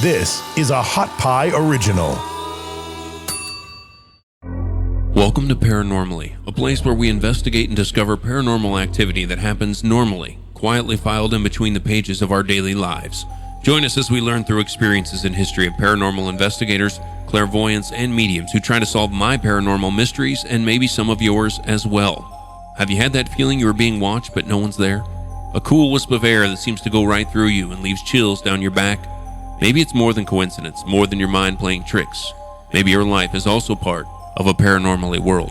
This is a Hot Pie Original. Welcome to Paranormally, a place where we investigate and discover paranormal activity that happens normally, quietly filed in between the pages of our daily lives. Join us as we learn through experiences and history of paranormal investigators, clairvoyants, and mediums who try to solve my paranormal mysteries and maybe some of yours as well. Have you had that feeling you are being watched but no one's there? A cool wisp of air that seems to go right through you and leaves chills down your back? Maybe it's more than coincidence, more than your mind playing tricks. Maybe your life is also part of a paranormally world.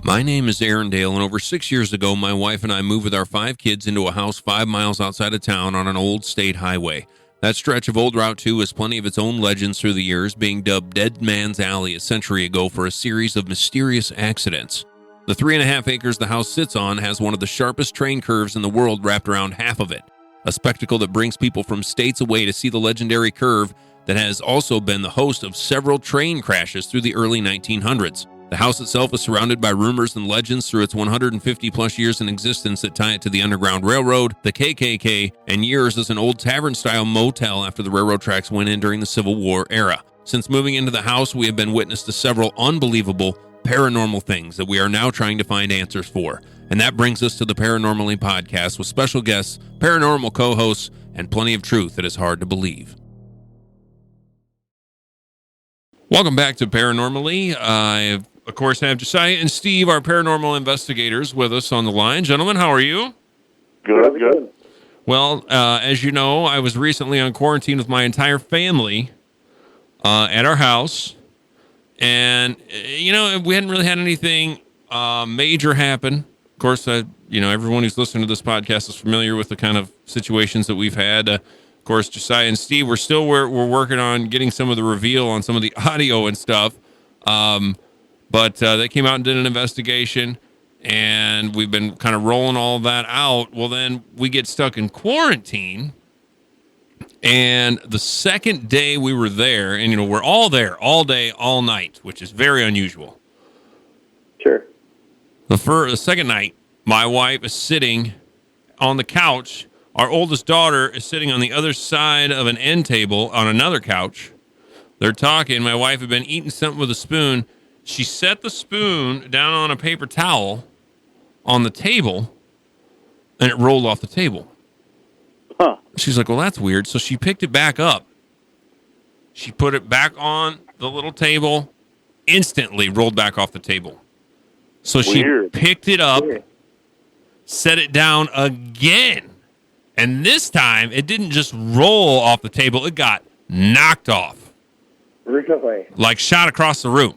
My name is Aaron Dale, and over 6 years ago, my wife and I moved with our 5 kids into a house 5 miles outside of town on an old state highway. That stretch of old Route 2 has plenty of its own legends through the years, being dubbed Dead Man's Alley a century ago for a series of mysterious accidents. The 3.5 acres the house sits on has one of the sharpest train curves in the world wrapped around half of it, a spectacle that brings people from states away to see the legendary curve that has also been the host of several train crashes through the early 1900s. The house itself is surrounded by rumors and legends through its 150-plus years in existence that tie it to the Underground Railroad, the KKK, and years as an old tavern-style motel after the railroad tracks went in during the Civil War era. Since moving into the house, we have been witness to several unbelievable paranormal things that we are now trying to find answers for. And that brings us to the Paranormally podcast with special guests, paranormal co-hosts, and plenty of truth that is hard to believe. Welcome back to Paranormally. I, of course, have Josiah and Steve, our paranormal investigators, with us on the line. Gentlemen, how are you? Good. Well, as you know, I was recently on quarantine with my entire family at our house. And, we hadn't really had anything major happen. Of course, everyone who's listening to this podcast is familiar with the kind of situations that we've had. Of course, Josiah and Steve, we're working on getting some of the reveal on some of the audio and stuff. But they came out and did an investigation, and we've been kind of rolling all of that out. Well, then we get stuck in quarantine. And the second day we were there, and, we're all there all day, all night, which is very unusual. Sure. The second night, my wife is sitting on the couch. Our oldest daughter is sitting on the other side of an end table on another couch. They're talking. My wife had been eating something with a spoon. She set the spoon down on a paper towel on the table, and it rolled off the table. Huh. She's like, well, that's weird. So she picked it back up. She put it back on the little table, instantly rolled back off the table. So she picked it up, set it down again. And this time, it didn't just roll off the table. It got knocked off. Really? Like shot across the room.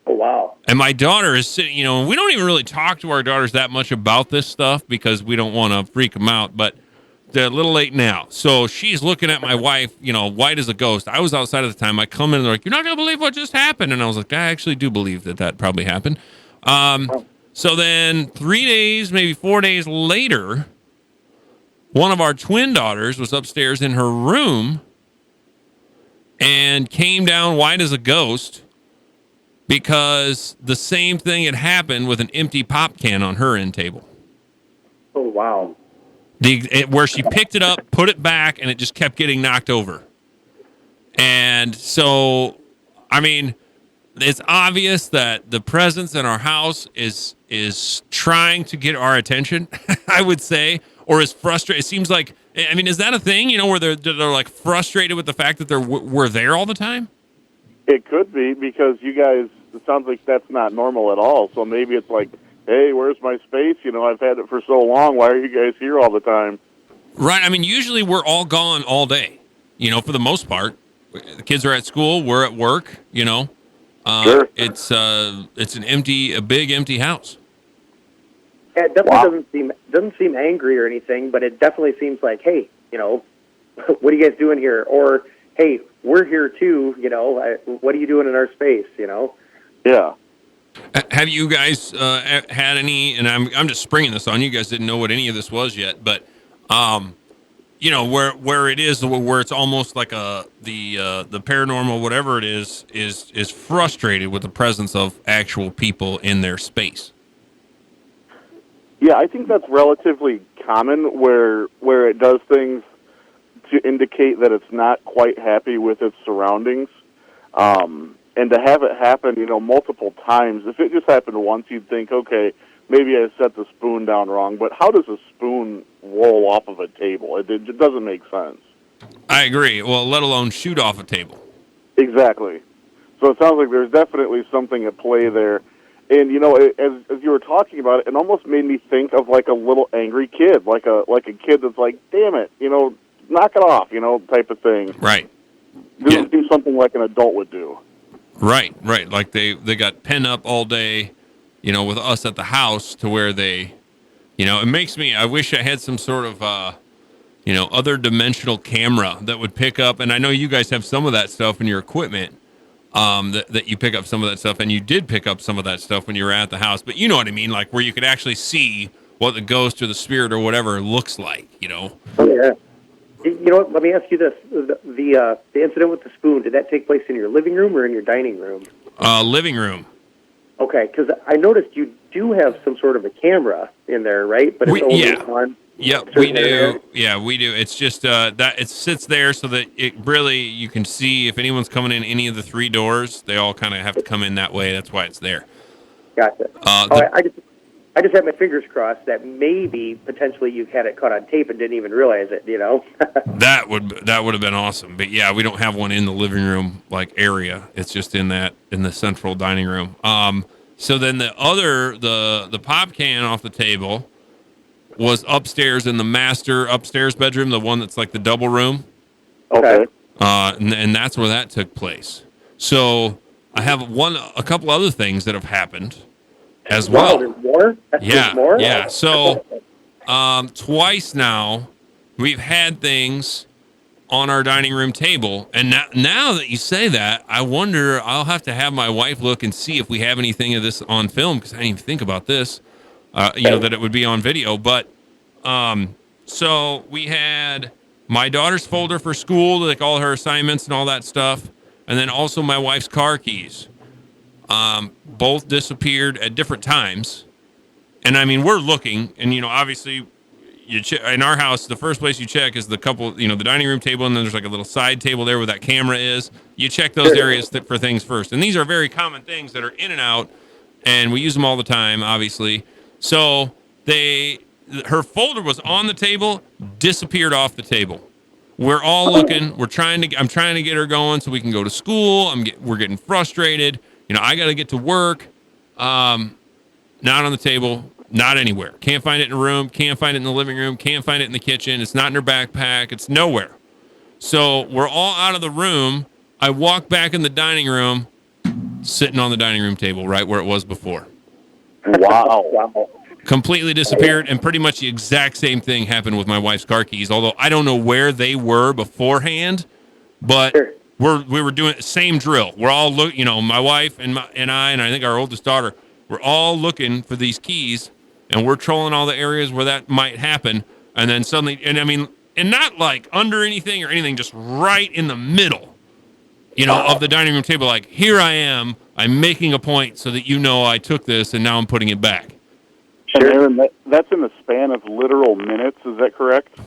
Oh, wow. And my daughter is sitting, we don't even really talk to our daughters that much about this stuff because we don't want to freak them out. But they're a little late now. So she's looking at my wife, white as a ghost. I was outside at the time. I come in and they're like, you're not going to believe what just happened. And I was like, I actually do believe that probably happened. So then 3 days, maybe 4 days later, one of our twin daughters was upstairs in her room and came down white as a ghost because the same thing had happened with an empty pop can on her end table. Oh, wow. Where she picked it up, put it back, and it just kept getting knocked over. And so, it's obvious that the presence in our house is trying to get our attention, I would say, or is frustrated. It seems like, is that a thing, where they're like frustrated with the fact that we're there all the time? It could be, because you guys, it sounds like that's not normal at all. So maybe it's like, hey, where's my space? I've had it for so long. Why are you guys here all the time? Right. Usually we're all gone all day, for the most part. The kids are at school. We're at work, Sure. It's a big empty house. Yeah, it definitely doesn't seem angry or anything, but it definitely seems like, hey, what are you guys doing here? Or, hey, we're here too, what are you doing in our space, Yeah. Have you guys had any, and I'm just springing this on you guys, didn't know what any of this was yet, but where it is, where it's almost like the paranormal, whatever it is frustrated with the presence of actual people in their space. Yeah, I think that's relatively common where it does things indicate that it's not quite happy with its surroundings. And to have it happen, multiple times, if it just happened once, you'd think, okay, maybe I set the spoon down wrong. But how does a spoon roll off of a table? It doesn't make sense. I agree. Well, let alone shoot off a table. Exactly. So it sounds like there's definitely something at play there. And, as you were talking about it, it almost made me think of like a little angry kid, like a kid that's like, damn it, knock it off, type of thing. Right. Do something like an adult would do. Right. Like they got pent up all day, with us at the house to where they, it makes me, I wish I had some sort of, other dimensional camera that would pick up. And I know you guys have some of that stuff in your equipment, that you pick up some of that stuff. And you did pick up some of that stuff when you were at the house. But you know what I mean? Like where you could actually see what the ghost or the spirit or whatever looks like, Oh, yeah. You know what? Let me ask you this: the incident with the spoon, did that take place in your living room or in your dining room? Living room. Okay, because I noticed you do have some sort of a camera in there, right? But it's only on. Yep, we do. Area. Yeah, we do. It's just that it sits there so that it really you can see if anyone's coming in any of the three doors. They all kind of have to come in that way. That's why it's there. Gotcha. I just had my fingers crossed that maybe potentially you had it caught on tape and didn't even realize it. That would have been awesome. But yeah, we don't have one in the living room area. It's just in the central dining room. So then the pop can off the table was upstairs in the master upstairs bedroom, the one that's like the double room. Okay. And that's where that took place. So I have a couple other things that have happened as well. There's more? There's more? Yeah. So twice now we've had things on our dining room table, and now that you say that, I wonder, I'll have to have my wife look and see if we have anything of this on film, because I didn't even think about this, that it would be on video. But so we had my daughter's folder for school, like all her assignments and all that stuff, and then also my wife's car keys. Both disappeared at different times. And I mean, we're looking, and obviously in our house, the first place you check is the dining room table, and then there's like a little side table there where that camera is. You check those areas for things first. And these are very common things that are in and out, and we use them all the time, obviously. So her folder was on the table, disappeared off the table. We're all looking. I'm trying to get her going so we can go to school. We're getting frustrated. I got to get to work. Not on the table, not anywhere. Can't find it in a room. Can't find it in the living room. Can't find it in the kitchen. It's not in her backpack. It's nowhere. So we're all out of the room. I walk back in the dining room, sitting on the dining room table, right where it was before. Wow. Completely disappeared, and pretty much the exact same thing happened with my wife's car keys, although I don't know where they were beforehand, but we were doing the same drill. We're all my wife and I think our oldest daughter, we're all looking for these keys, and we're trolling all the areas where that might happen, and then suddenly, and not like under anything or anything, just right in the middle, of the dining room table, like, here I am, I'm making a point so that I took this, and now I'm putting it back. And Aaron, that's in the span of literal minutes, is that correct?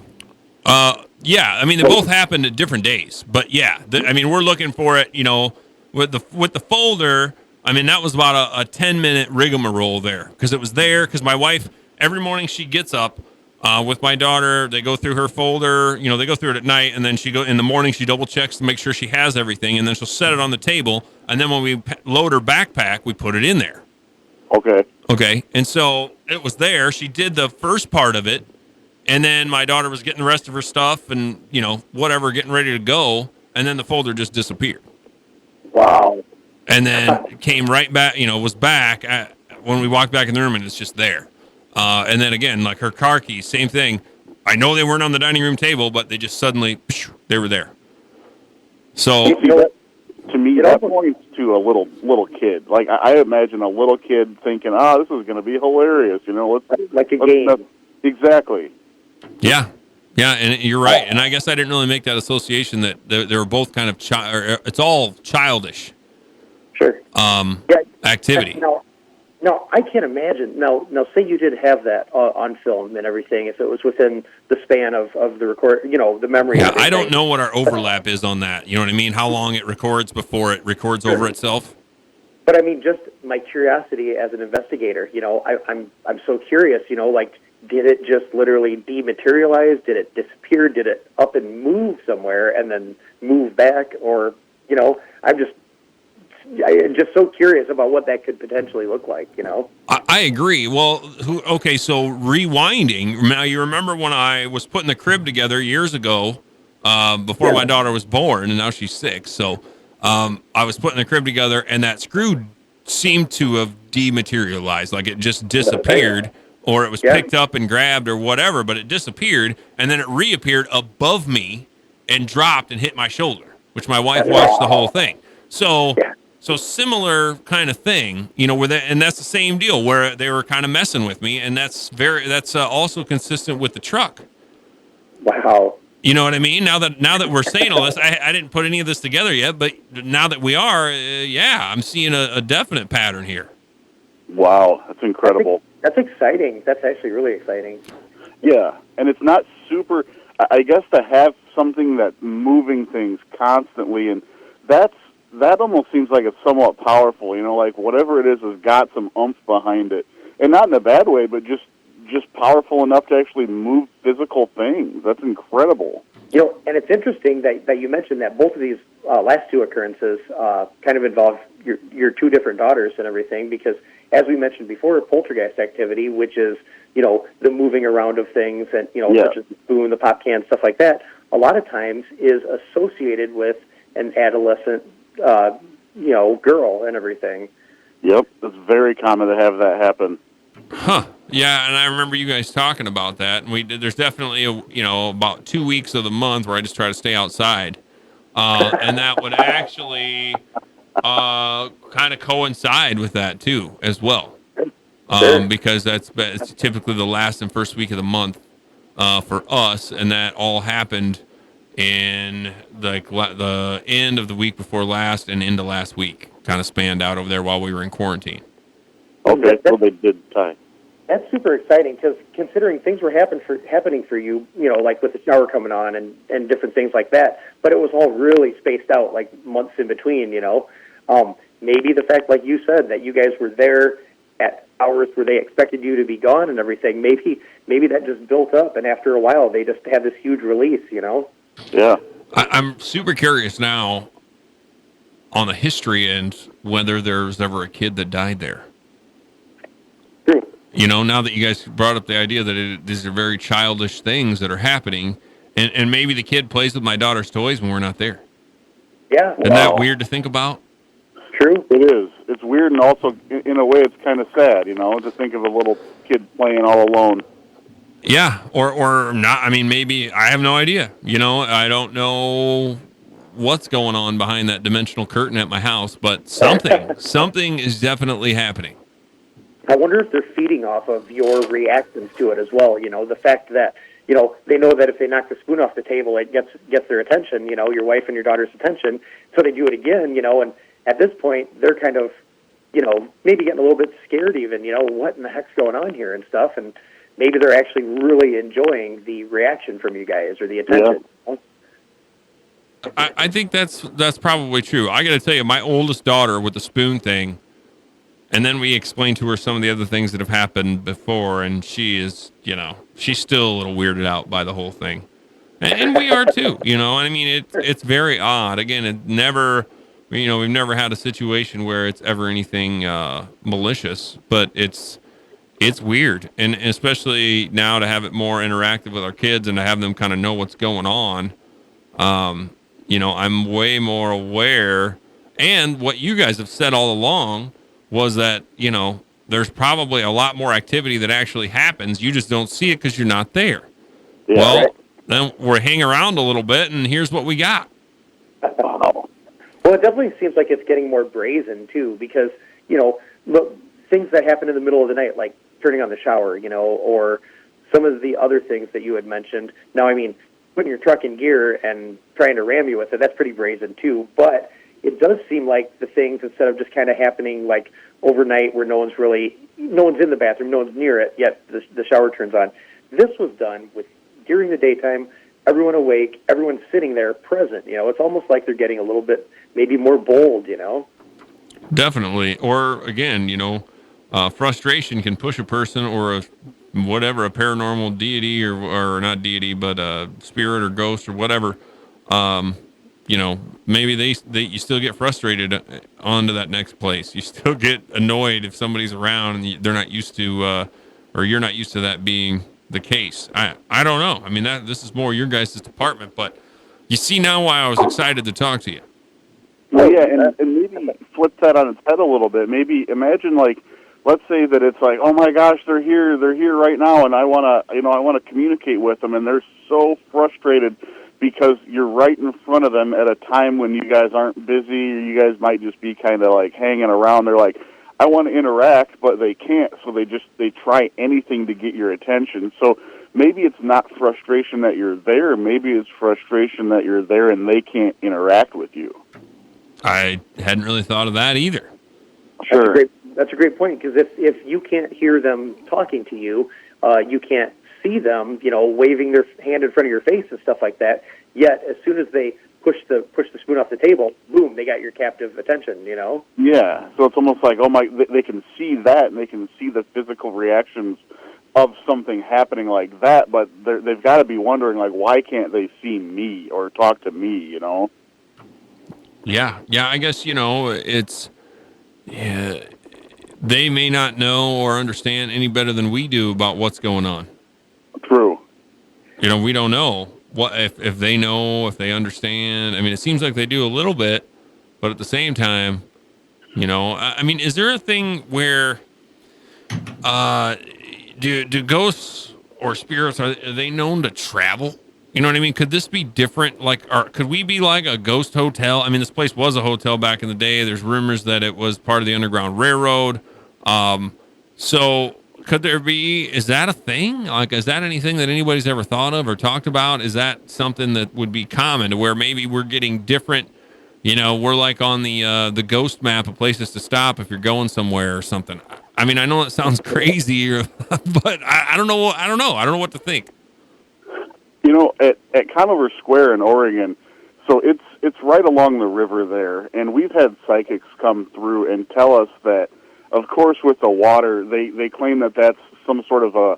Yeah, they both happened at different days, but yeah, we're looking for it, with the folder. That was about a 10-minute rigmarole there, because it was there, because my wife, every morning she gets up with my daughter, they go through her folder, they go through it at night, and then in the morning she double checks to make sure she has everything, and then she'll set it on the table, and then when we load her backpack, we put it in there. Okay, and so it was there. She did the first part of it, and then my daughter was getting the rest of her stuff and, whatever, getting ready to go, and then the folder just disappeared. Wow. And then came right back, was back when we walked back in the room, and it's just there. And then again, like her car keys, same thing. I know they weren't on the dining room table, but they just suddenly, they were there. So... To me, that points to a little kid. Like, I imagine a little kid thinking, this is going to be hilarious. Like a game. Exactly. Yeah, and you're right. And I guess I didn't really make that association that they were both kind of it's all childish. Sure. Activity. Now, I can't imagine. Now, say you did have that on film and everything, if it was within the span of the record, the memory. Yeah, I don't know what our overlap is on that. You know what I mean? How long it records before it records over itself? But I mean, just my curiosity as an investigator, I'm so curious, like, did it just literally dematerialize? Did it disappear? Did it up and move somewhere and then move back? Or, I'm just so curious about what that could potentially look like, I agree. Well, okay, so rewinding. Now, you remember when I was putting the crib together years ago, before my daughter was born, and now she's 6. So I was putting the crib together, and that screw seemed to have dematerialized, like it just disappeared, or it was picked up and grabbed or whatever, but it disappeared, and then it reappeared above me and dropped and hit my shoulder, which my wife watched the whole thing. So similar kind of thing, and that's the same deal where they were kind of messing with me, and that's also consistent with the truck. Wow. You know what I mean? Now that we're saying all this, I didn't put any of this together yet, but now that we are, I'm seeing a definite pattern here. Wow, that's incredible. That's exciting. That's actually really exciting. Yeah, and it's not super, I guess, to have something that's moving things constantly, and that almost seems like it's somewhat powerful, like whatever it is has got some oomph behind it. And not in a bad way, but just powerful enough to actually move physical things. That's incredible. And it's interesting that you mentioned that both of these last two occurrences kind of involve your two different daughters and everything, because as we mentioned before, poltergeist activity, which is, the moving around of things and, such as the spoon, the pop can, stuff like that, a lot of times is associated with an adolescent, girl and everything. Yep, it's very common to have that happen. Huh. Yeah, and I remember you guys talking about that, and there's definitely about 2 weeks of the month where I just try to stay outside, and that would actually kind of coincide with that too as well, because it's typically the last and first week of the month for us, and that all happened in the end of the week before last and into last week, kind of spanned out over there while we were in quarantine. Okay, so they did tie. That's super exciting, because considering things were happening for you, like with the shower coming on and different things like that, but it was all really spaced out, like months in between, maybe the fact, like you said, that you guys were there at hours where they expected you to be gone and everything, maybe that just built up, and after a while they just had this huge release, Yeah. I'm super curious now on the history and whether there's ever a kid that died there. True. Now that you guys brought up the idea that these are very childish things that are happening, and maybe the kid plays with my daughter's toys when we're not there. Yeah. Isn't that weird to think about? True. It is. It's weird, and also, in a way, it's kind of sad, to think of a little kid playing all alone. Yeah, or not. I mean, maybe I have no idea. I don't know what's going on behind that dimensional curtain at my house, but something is definitely happening. I wonder if they're feeding off of your reactions to it as well. The fact that they know that if they knock the spoon off the table, it gets their attention. Your wife and your daughter's attention, so they do it again. And at this point, they're kind of maybe getting a little bit scared even. What in the heck's going on here and stuff, and maybe they're actually really enjoying the reaction from you guys or the attention. Yeah. I think that's probably true. I got to tell you, my oldest daughter with the spoon thing, and then we explained to her some of the other things that have happened before, and she is, she's still a little weirded out by the whole thing, and we are too. I mean, it's very odd. Again, it never, we've never had a situation where it's ever anything malicious, but it's weird, and especially now to have it more interactive with our kids and to have them kind of know what's going on. I'm way more aware, and what you guys have said all along was that, there's probably a lot more activity that actually happens. You just don't see it because you're not there. Yeah, well, right. Then we're hanging around a little bit, and here's what we got. Well, it definitely seems like it's getting more brazen, too, because, look, things that happen in the middle of the night, like turning on the shower, or some of the other things that you had mentioned. Now, I mean, putting your truck in gear and trying to ram you with it, that's pretty brazen, too. But, it does seem like the things, instead of just kind of happening like overnight where no one's in the bathroom, no one's near it, yet the shower turns on. This was done with during the daytime, everyone awake, everyone sitting there present. It's almost like they're getting a little bit maybe more bold. Definitely. Or again, frustration can push a person or a paranormal deity or not deity, but a spirit or ghost or whatever. Maybe you still get frustrated onto that next place. You still get annoyed if somebody's around and they're not used to, or you're not used to that being the case. I don't know. I mean, this is more your guys' department, but you see now why I was excited to talk to you. Well, yeah, and maybe flip that on its head a little bit. Maybe imagine, like, let's say that it's like, oh my gosh, they're here right now, and I want to communicate with them, and they're so frustrated because you're right in front of them at a time when you guys aren't busy, or you guys might just be kind of like hanging around. They're like, I want to interact, but they can't, so they try anything to get your attention. So maybe it's not frustration that you're there, maybe it's frustration that you're there and they can't interact with you. I hadn't really thought of that either. Sure. That's a great point, because if you can't hear them talking to you, you can't see them, waving their hand in front of your face and stuff like that. Yet, as soon as they push the spoon off the table, boom, they got your captive attention. Yeah. So it's almost like, they can see that, and they can see the physical reactions of something happening like that. But they've got to be wondering, like, why can't they see me or talk to me? Yeah. I guess it's. Yeah, they may not know or understand any better than we do about what's going on. True. We don't know what if they know, if they understand. I mean, it seems like they do a little bit, but at the same time, I mean, is there a thing where do ghosts or spirits, are they known to travel? You know what I mean? Could this be different? Could we be like a ghost hotel? I mean, this place was a hotel back in the day. There's rumors that it was part of the Underground Railroad. So could there be, is that a thing? Like, is that anything that anybody's ever thought of or talked about? Is that something that would be common to where maybe we're getting different, we're like on the ghost map of places to stop if you're going somewhere or something. I mean, I know it sounds crazy, but I don't know. I don't know what to think. At Conover Square in Oregon, so it's right along the river there, and we've had psychics come through and tell us that, of course, with the water, they claim that that's some sort of a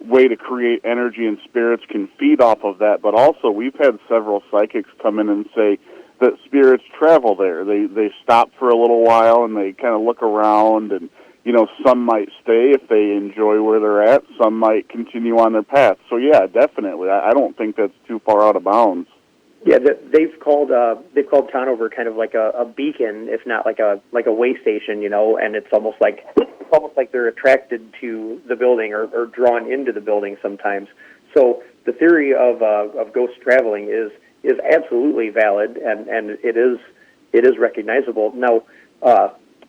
way to create energy, and spirits can feed off of that. But also, we've had several psychics come in and say that spirits travel there. They stop for a little while, and they kind of look around, and some might stay if they enjoy where they're at. Some might continue on their path. So, yeah, definitely. I don't think that's too far out of bounds. Yeah, they've called Conover kind of like a beacon, if not like a way station, and it's almost like they're attracted to the building or drawn into the building sometimes. So the theory of ghost traveling is absolutely valid, and it is recognizable. Now,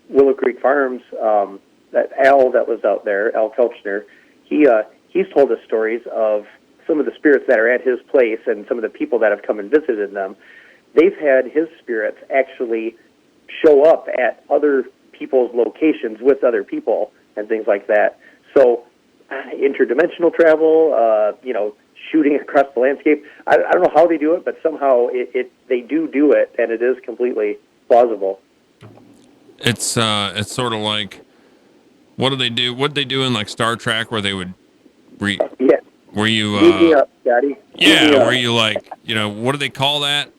Willow Creek Farms, that Al that was out there, Al Kelchner, he's told us stories of some of the spirits that are at his place and some of the people that have come and visited them. They've had his spirits actually show up at other people's locations with other people and things like that. So interdimensional travel, shooting across the landscape. I don't know how they do it, but somehow they do it, and it is completely plausible. It's sort of like, what do they do? What they do in like Star Trek, where they would were you Lead me up, Scotty. were you like, what do they call that?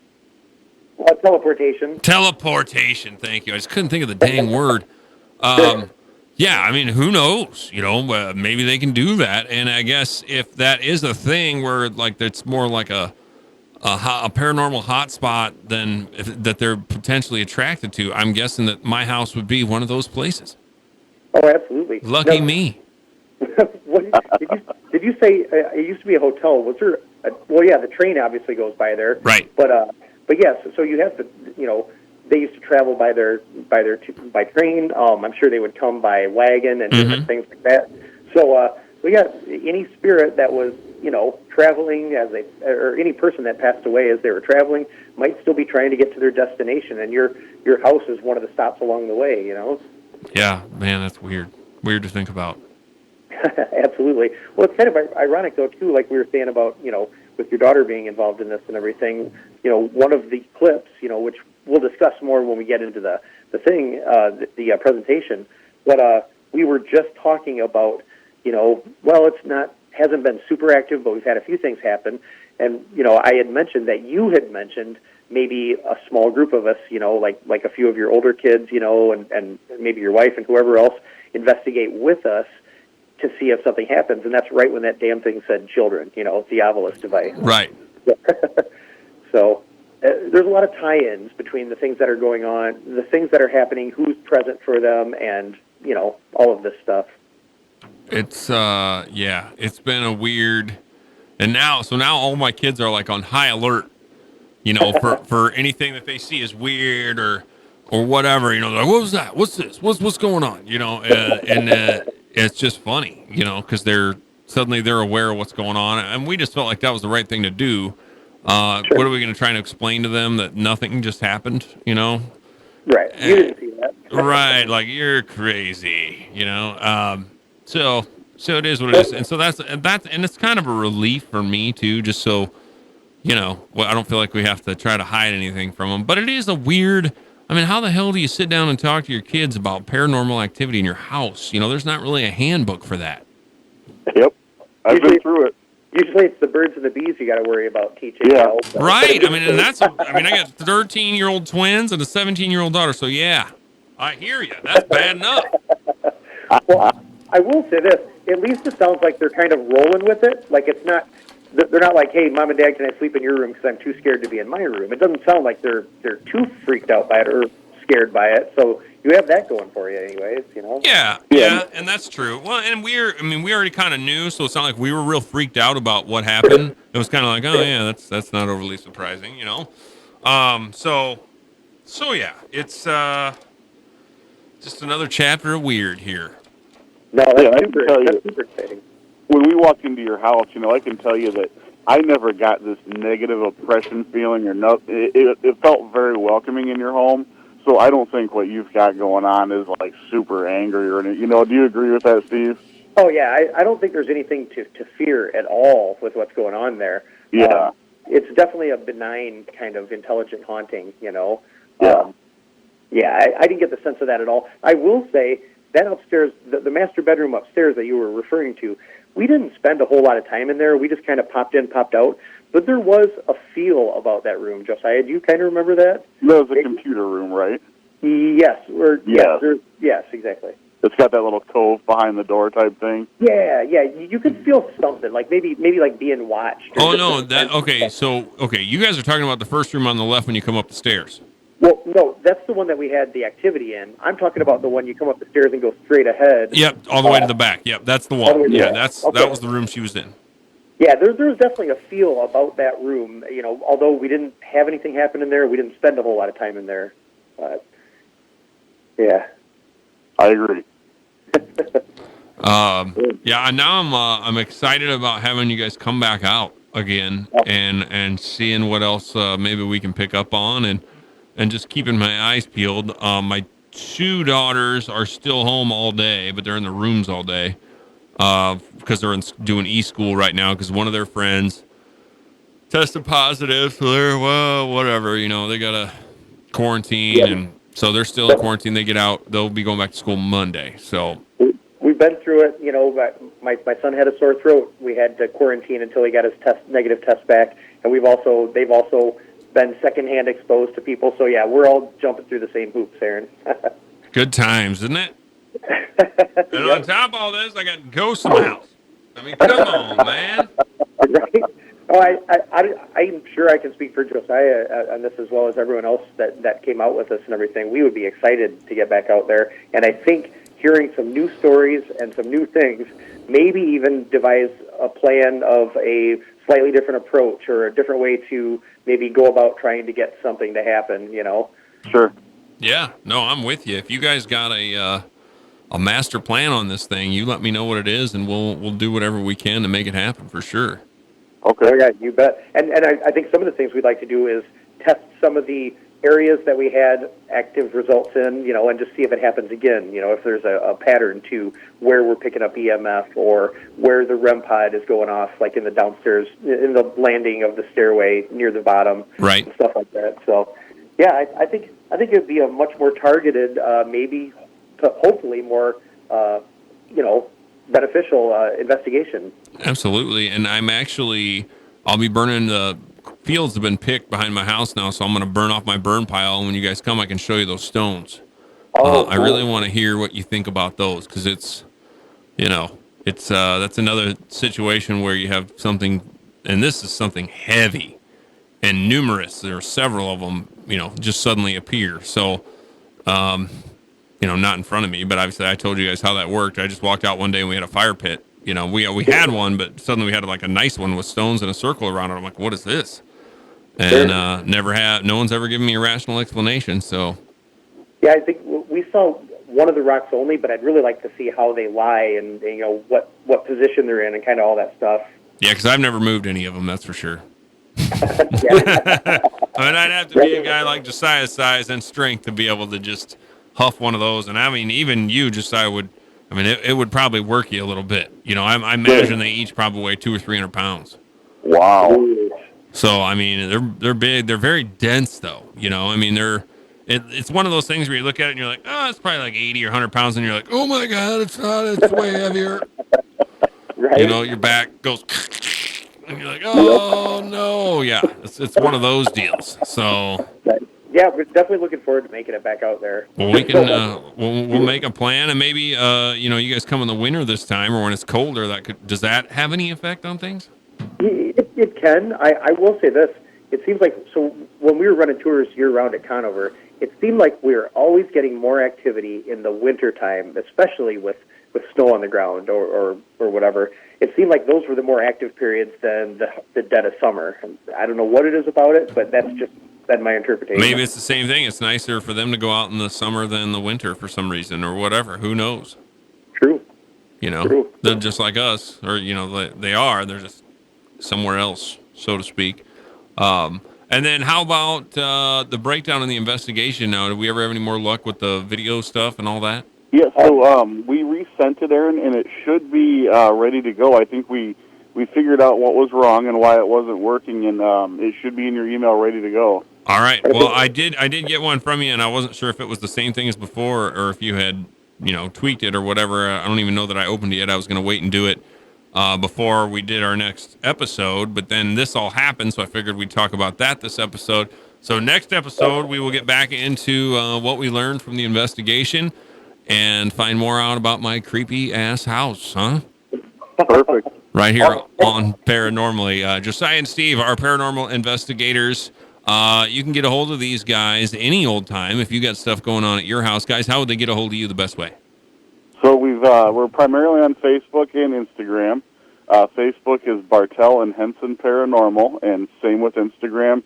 Teleportation. Teleportation. Thank you. I just couldn't think of the dang word. Yeah, I mean, who knows? Maybe they can do that. And I guess if that is a thing where like it's more like a paranormal hotspot than that they're potentially attracted to, I'm guessing that my house would be one of those places. Oh, absolutely. Lucky me. Did you say it used to be a hotel? Was there? The train obviously goes by there. Right. But yes. So you have to. They used to travel by train. I'm sure they would come by wagon and different things like that. So we got any spirit that was traveling or any person that passed away as they were traveling might still be trying to get to their destination, and your house is one of the stops along the way. Yeah, man, that's weird. Weird to think about. Absolutely. Well, it's kind of ironic though too, like we were saying about with your daughter being involved in this and everything. One of the clips, which we'll discuss more when we get into the presentation. But we were just talking about, hasn't been super active, but we've had a few things happen. And, I had mentioned that you had mentioned maybe a small group of us, like a few of your older kids, and maybe your wife and whoever else investigate with us to see if something happens. And that's right when that damn thing said children, the Ovilus device. Right. So there's a lot of tie-ins between the things that are going on, the things that are happening, who's present for them, and, all of this stuff. It's, it's been a weird, and now all my kids are like on high alert, for anything that they see is weird or whatever, like, what was that? What's this? What's going on? And it's just funny, because they're aware of what's going on. And we just felt like that was the right thing to do. Sure. What are we going to try and explain to them that nothing just happened, Right. You didn't see that. Right. Like, you're crazy, So it is what it is. And so that's, and it's kind of a relief for me too, just so, I don't feel like we have to try to hide anything from them, but it is a weird, how the hell do you sit down and talk to your kids about paranormal activity in your house? There's not really a handbook for that. Yep. I've been through it. Usually it's the birds and the bees you got to worry about teaching. Yeah. Right. And that's, I got 13-year-old twins and a 17-year-old daughter. So yeah, I hear you. That's bad enough. Well, I will say this. At least it sounds like they're kind of rolling with it. Like it's not, they're not like, hey, Mom and Dad, can I sleep in your room because I'm too scared to be in my room? It doesn't sound like they're too freaked out by it or scared by it. So you have that going for you anyways, Yeah, and that's true. Well, and we already kind of knew, so it's not like we were real freaked out about what happened. It was kind of like, oh yeah, that's not overly surprising, So yeah, it's just another chapter of weird here. No, that's super exciting. When we walked into your house, I can tell you that I never got this negative oppression feeling or nothing. It felt very welcoming in your home. So I don't think what you've got going on is like super angry or anything. Do you agree with that, Steve? Oh yeah, I don't think there's anything to fear at all with what's going on there. Yeah. It's definitely a benign kind of intelligent haunting, Yeah. I didn't get the sense of that at all. I will say that upstairs, the master bedroom upstairs that you were referring to, we didn't spend a whole lot of time in there. We just kind of popped in, popped out. But there was a feel about that room, Josiah. Do you kind of remember that? That was a computer room, right? Yes. Yes, exactly. It's got that little cove behind the door type thing. Yeah. You could feel something, like maybe like being watched. Oh no, you guys are talking about the first room on the left when you come up the stairs. Well, no, that's the one that we had the activity in. I'm talking about the one you come up the stairs and go straight ahead. Yep, all the way to the back. Yep, that's the one. Yeah, that was the room she was in. Yeah, there's definitely a feel about that room. Although we didn't have anything happen in there, we didn't spend a whole lot of time in there. But yeah, I agree. Now I'm excited about having you guys come back out again and seeing what else maybe we can pick up on and just keeping my eyes peeled. My two daughters are still home all day, but they're in the rooms all day because they're doing e-school right now because one of their friends tested positive. So they're, whatever, they got to quarantine. And so they're still in quarantine. They get out. They'll be going back to school Monday. So we've been through it. My son had a sore throat. We had to quarantine until he got his negative test back. And they've also been secondhand exposed to people. So yeah, we're all jumping through the same hoops, Aaron. Good times, isn't it? And on top of all this, I got ghosts in the house. Come on, man. Right? Oh, I'm sure I can speak for Josiah on this as well as everyone else that came out with us and everything. We would be excited to get back out there. And I think hearing some new stories and some new things, maybe even devise a plan of a slightly different approach or a different way to maybe go about trying to get something to happen, Sure. Yeah, no, I'm with you. If you guys got a master plan on this thing, you let me know what it is, and we'll do whatever we can to make it happen for sure. Okay. Oh, yeah, you bet. And I think some of the things we'd like to do is test some of the areas that we had active results in, and just see if it happens again, if there's a pattern to where we're picking up EMF or where the REM pod is going off, like in the downstairs, in the landing of the stairway near the bottom, Right. and stuff like that. So, yeah, I think it'd be a much more targeted, maybe, hopefully more, beneficial investigation. Absolutely. And I'll be burning the fields have been picked behind my house now, so I'm going to burn off my burn pile. And when you guys come, I can show you those stones. Oh, I really want to hear what you think about those, because it's that's another situation where you have something, and this is something heavy and numerous. There are several of them, just suddenly appear. So, not in front of me, but obviously I told you guys how that worked. I just walked out one day and we had a fire pit. We had one, but suddenly we had like a nice one with stones in a circle around it. I'm like, what is this? And no one's ever given me a rational explanation. So, yeah, I think we saw one of the rocks only, but I'd really like to see how they lie and what position they're in and kind of all that stuff. Yeah, because I've never moved any of them, that's for sure. Yeah. I mean, I'd have to be a guy like Josiah's size and strength to be able to just huff one of those. And I mean, even you, Josiah, it would probably work you a little bit. I imagine they each probably weigh 200 or 300 pounds. Wow. So, I mean, they're big. They're very dense, though. It's one of those things where you look at it and you're like, oh, it's probably like 80 or 100 pounds. And you're like, oh, my God, it's not. It's way heavier. Right. Your back goes, and you're like, oh, no. Yeah, it's one of those deals. So, yeah, we're definitely looking forward to making it back out there. well, we can we'll make a plan, and maybe you guys come in the winter this time, or when it's colder. Does that have any effect on things? It can. I will say this. It seems like, so when we were running tours year-round at Conover, it seemed like we were always getting more activity in the wintertime, especially with snow on the ground or whatever. It seemed like those were the more active periods than the dead of summer. I don't know what it is about it, but that's just been my interpretation. Maybe it's the same thing. It's nicer for them to go out in the summer than the winter for some reason or whatever. Who knows? True. True. They're just like us, or, they are. They're just somewhere else, so to speak. And then how about the breakdown in the investigation now? Did we ever have any more luck with the video stuff and all that? Yeah, so we resent it, Aaron, and it should be ready to go. I think we figured out what was wrong and why it wasn't working, and it should be in your email ready to go. All right. Well, I did get one from you, and I wasn't sure if it was the same thing as before or if you had, tweaked it or whatever. I don't even know that I opened it yet. I was going to wait and do it before we did our next episode, but then this all happened, so I figured we'd talk about that this episode. So next episode, we will get back into what we learned from the investigation and find more out about my creepy-ass house, huh? Perfect. Right here on Paranormally. Josiah and Steve are paranormal investigators. You can get a hold of these guys any old time if you got stuff going on at your house. Guys, how would they get a hold of you the best way? So we're primarily on Facebook and Instagram. Facebook is Bartell and Henson Paranormal, and same with Instagram.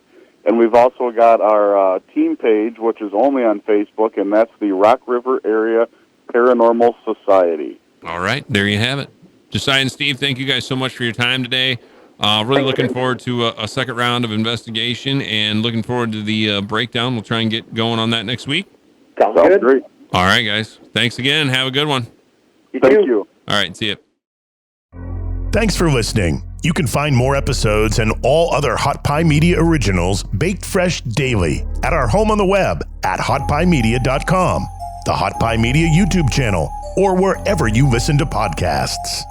And we've also got our team page, which is only on Facebook, and that's the Rock River Area Paranormal Society. All right, there you have it. Josiah and Steve, thank you guys so much for your time today. Really looking forward to a second round of investigation and looking forward to the breakdown. We'll try and get going on that next week. Sounds good. Great. All right, guys. Thanks again. Have a good one. Thank you. All right, see you. Thanks for listening. You can find more episodes and all other Hot Pie Media originals baked fresh daily at our home on the web at hotpiemedia.com, the Hot Pie Media YouTube channel, or wherever you listen to podcasts.